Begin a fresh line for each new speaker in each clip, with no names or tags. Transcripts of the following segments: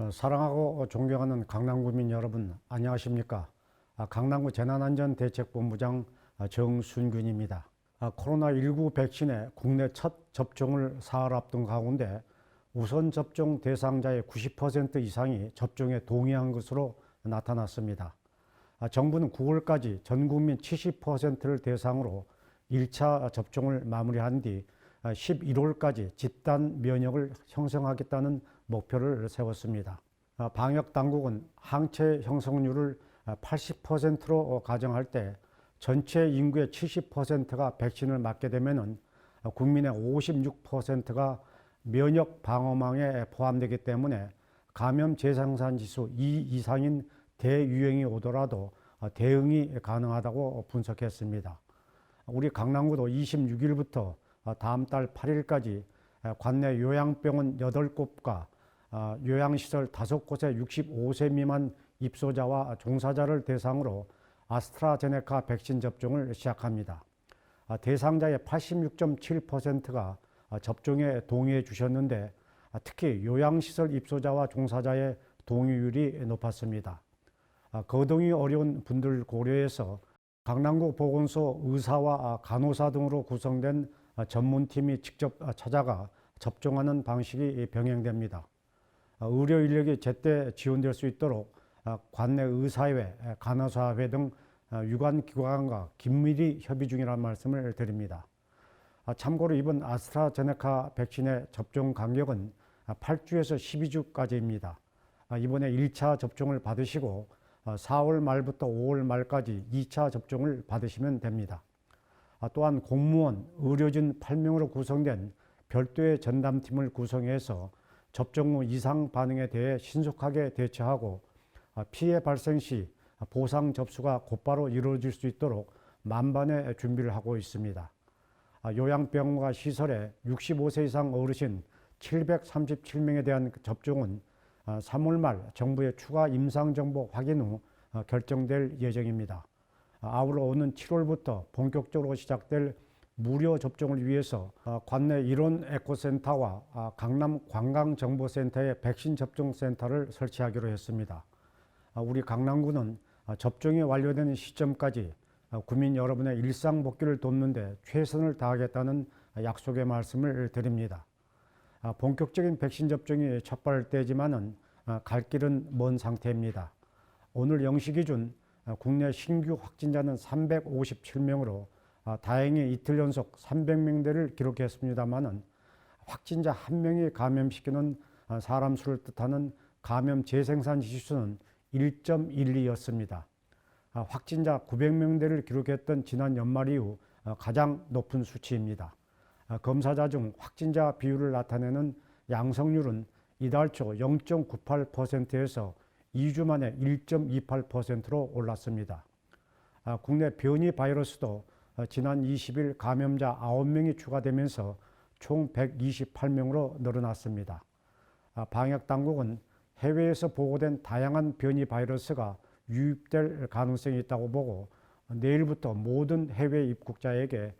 사랑하고 존경하는 강남구민 여러분, 안녕하십니까? 강남구 재난안전대책본부장 정순균입니다. 코로나19 백신의 국내 첫 접종을 사흘 앞둔 가운데 우선 접종 대상자의 90% 이상이 접종에 동의한 것으로 나타났습니다. 정부는 9월까지 전 국민 70%를 대상으로 1차 접종을 마무리한 뒤 11월까지 집단 면역을 형성하겠다는 목표를 세웠습니다. 방역 당국은 항체 형성률을 80%로 가정할 때 전체 인구의 70%가 백신을 맞게 되면 국민의 56%가 면역 방어망에 포함되기 때문에 감염 재생산 지수 2 이상인 대유행이 오더라도 대응이 가능하다고 분석했습니다. 우리 강남구도 26일부터 다음 달 8일까지 관내 요양병원 8곳과 요양시설 5곳의 65세 미만 입소자와 종사자를 대상으로 아스트라제네카 백신 접종을 시작합니다. 대상자의 86.7%가 접종에 동의해 주셨는데 특히 요양시설 입소자와 종사자의 동의율이 높았습니다. 거동이 어려운 분들 고려해서 강남구 보건소 의사와 간호사 등으로 구성된 전문팀이 직접 찾아가 접종하는 방식이 병행됩니다. 의료 인력이 제때 지원될 수 있도록 관내 의사회, 간호사회 등 유관기관과 긴밀히 협의 중이라는 말씀을 드립니다. 참고로 이번 아스트라제네카 백신의 접종 간격은 8주에서 12주까지입니다. 이번에 1차 접종을 받으시고 4월 말부터 5월 말까지 2차 접종을 받으시면 됩니다. 또한 공무원, 의료진 8명으로 구성된 별도의 전담팀을 구성해서 접종 후 이상 반응에 대해 신속하게 대처하고 피해 발생 시 보상 접수가 곧바로 이루어질 수 있도록 만반의 준비를 하고 있습니다. 요양병원과 시설에 65세 이상 어르신 737명에 대한 접종은 3월 말 정부의 추가 임상정보 확인 후 결정될 예정입니다. 아울러 오는 7월부터 본격적으로 시작될 무료 접종을 위해서 관내 일원 에코센터와 강남 관광정보센터에 백신 접종센터를 설치하기로 했습니다. 우리 강남구는 접종이 완료되는 시점까지 구민 여러분의 일상 복귀를 돕는 데 최선을 다하겠다는 약속의 말씀을 드립니다. 본격적인 백신 접종이 첫발 때지만은 갈 길은 먼 상태입니다. 오늘 0시 기준 국내 신규 확진자는 357명으로 다행히 이틀 연속 300명대를 기록했습니다만은 확진자 1명이 감염시키는 사람 수를 뜻하는 감염 재생산 지수는 1.12였습니다. 확진자 900명대를 기록했던 지난 연말 이후 가장 높은 수치입니다. 검사자 중 확진자 비율을 나타내는 양성률은 이달 초 0.98%에서 2주 만에 1.28%로 올랐습니다. 국내 변이 바이러스도 지난 20일 감염자 9명이 추가되면서 총 128명으로 늘어났습니다. 방역당국은 해외에서 보고된 다양한 변이 바이러스가 유입될 가능성이 있다고 보고 내일부터 모든 해외 입국자에게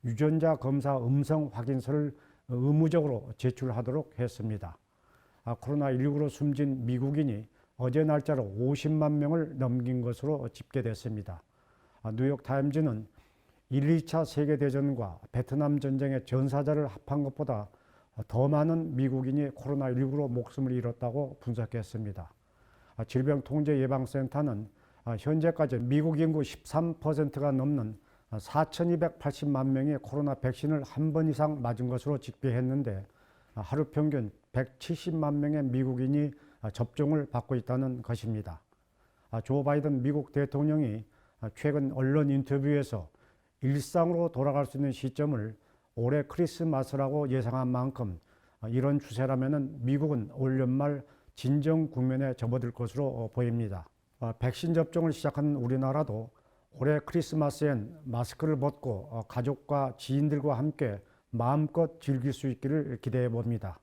유전자 검사 음성 확인서를 의무적으로 제출하도록 했습니다. 코로나19로 숨진 미국인이 어제 날짜로 50만 명을 넘긴 것으로 집계됐습니다. 뉴욕타임즈는 1, 2차 세계대전과 베트남 전쟁의 전사자를 합한 것보다 더 많은 미국인이 코로나19로 목숨을 잃었다고 분석했습니다. 질병통제예방센터는 현재까지 미국 인구 13%가 넘는 4,280만 명이 코로나 백신을 한 번 이상 맞은 것으로 집계했는데 하루 평균 170만 명의 미국인이 접종을 받고 있다는 것입니다. 조 바이든 미국 대통령이 최근 언론 인터뷰에서 일상으로 돌아갈 수 있는 시점을 올해 크리스마스라고 예상한 만큼 이런 추세라면 미국은 올 연말 진정 국면에 접어들 것으로 보입니다. 백신 접종을 시작한 우리나라도 올해 크리스마스엔 마스크를 벗고 가족과 지인들과 함께 마음껏 즐길 수 있기를 기대해 봅니다.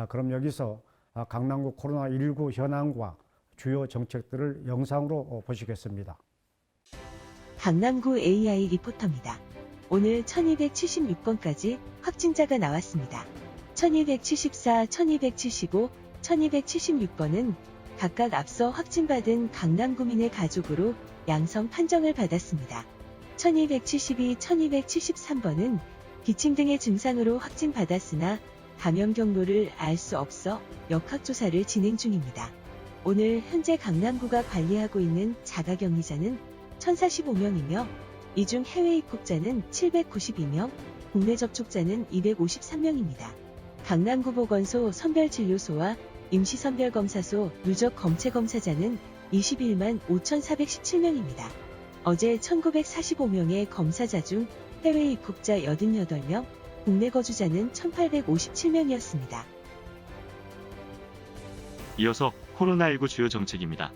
그럼 여기서 강남구 코로나19 현황과 주요 정책들을 영상으로 보시겠습니다.
강남구 AI 리포터입니다. 오늘 1276건까지 확진자가 나왔습니다. 1274, 1275, 1276번은 각각 앞서 확진받은 강남구민의 가족으로 양성 판정을 받았습니다. 1272, 1273번은 기침 등의 증상으로 확진받았으나 감염 경로를 알 수 없어 역학조사를 진행 중입니다. 오늘 현재 강남구가 관리하고 있는 자가격리자는 1045명이며 이 중 해외 입국자는 792명, 국내 접촉자는 253명입니다. 강남구 보건소 선별진료소와 임시선별검사소 누적 검체검사자는 21만 5,417명입니다. 어제 1,945명의 검사자 중 해외 입국자 88명, 국내 거주자는 1,857명이었습니다.
이어서 코로나19 주요 정책입니다.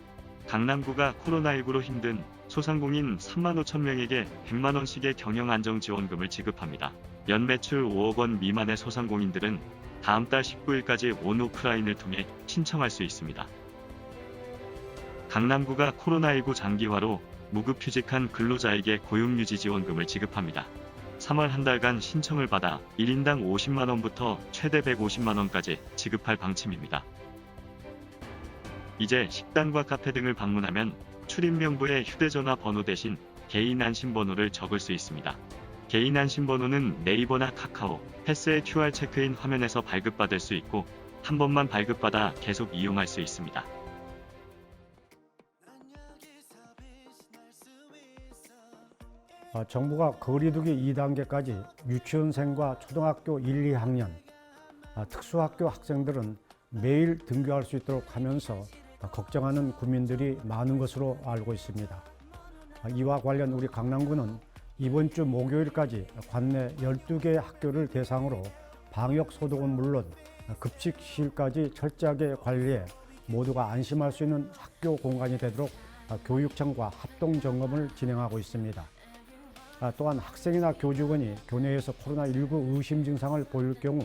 강남구가 코로나19로 힘든 소상공인 3만 5천 명에게 100만 원씩의 경영안정지원금을 지급합니다. 연매출 5억 원 미만의 소상공인들은 다음 달 19일까지 온오프라인을 통해 신청할 수 있습니다. 강남구가 코로나19 장기화로 무급휴직한 근로자에게 고용유지지원금을 지급합니다. 3월 한 달간 신청을 받아 1인당 50만 원부터 최대 150만 원까지 지급할 방침입니다. 이제 식당과 카페 등을 방문하면 출입명부에 휴대전화 번호 대신 개인 안심번호를 적을 수 있습니다. 개인 안심번호는 네이버나 카카오, 패스의 QR 체크인 화면에서 발급받을 수 있고 한 번만 발급받아 계속 이용할 수 있습니다.
정부가 거리두기 2단계까지 유치원생과 초등학교 1, 2학년, 특수학교 학생들은 매일 등교할 수 있도록 하면서 걱정하는 구민들이 많은 것으로 알고 있습니다. 이와 관련 우리 강남구는 이번 주 목요일까지 관내 12개의 학교를 대상으로 방역 소독은 물론 급식실까지 철저하게 관리해 모두가 안심할 수 있는 학교 공간이 되도록 교육청과 합동 점검을 진행하고 있습니다. 또한 학생이나 교직원이 교내에서 코로나19 의심 증상을 보일 경우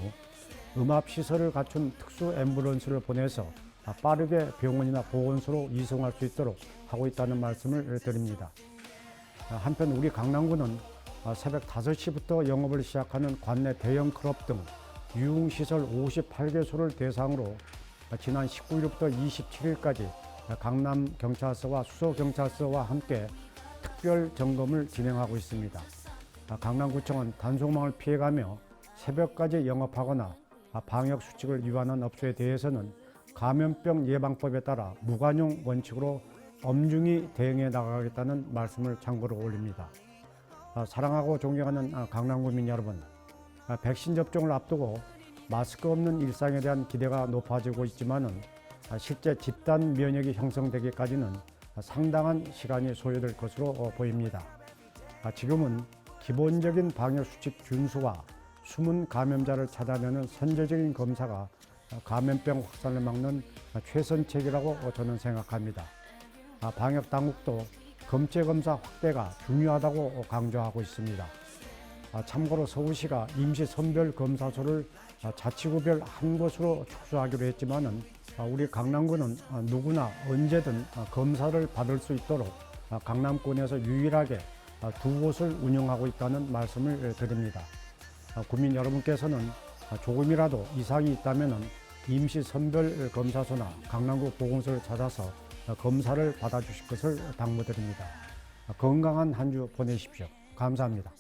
음압시설을 갖춘 특수 앰뷸런스를 보내서 빠르게 병원이나 보건소로 이송할 수 있도록 하고 있다는 말씀을 드립니다. 한편 우리 강남구는 새벽 5시부터 영업을 시작하는 관내 대형 클럽 등 유흥시설 58개소를 대상으로 지난 19일부터 27일까지 강남경찰서와 수서경찰서와 함께 특별 점검을 진행하고 있습니다. 강남구청은 단속망을 피해가며 새벽까지 영업하거나 방역 수칙을 위반한 업소에 대해서는 감염병 예방법에 따라 무관용 원칙으로 엄중히 대응해 나가겠다는 말씀을 참고로 올립니다. 사랑하고 존경하는 강남구민 여러분, 백신 접종을 앞두고 마스크 없는 일상에 대한 기대가 높아지고 있지만은 실제 집단 면역이 형성되기까지는 상당한 시간이 소요될 것으로 보입니다. 지금은 기본적인 방역 수칙 준수와 숨은 감염자를 찾아내는 선제적인 검사가 감염병 확산을 막는 최선책이라고 저는 생각합니다. 방역 당국도 검체 검사 확대가 중요하다고 강조하고 있습니다. 참고로 서울시가 임시 선별 검사소를 자치구별 한 곳으로 축소하기로 했지만은 우리 강남구는 누구나 언제든 검사를 받을 수 있도록 강남권에서 유일하게 2곳을 운영하고 있다는 말씀을 드립니다. 구민 여러분께서는 조금이라도 이상이 있다면 임시 선별 검사소나 강남구 보건소를 찾아서 검사를 받아주실 것을 당부드립니다. 건강한 한 주 보내십시오. 감사합니다.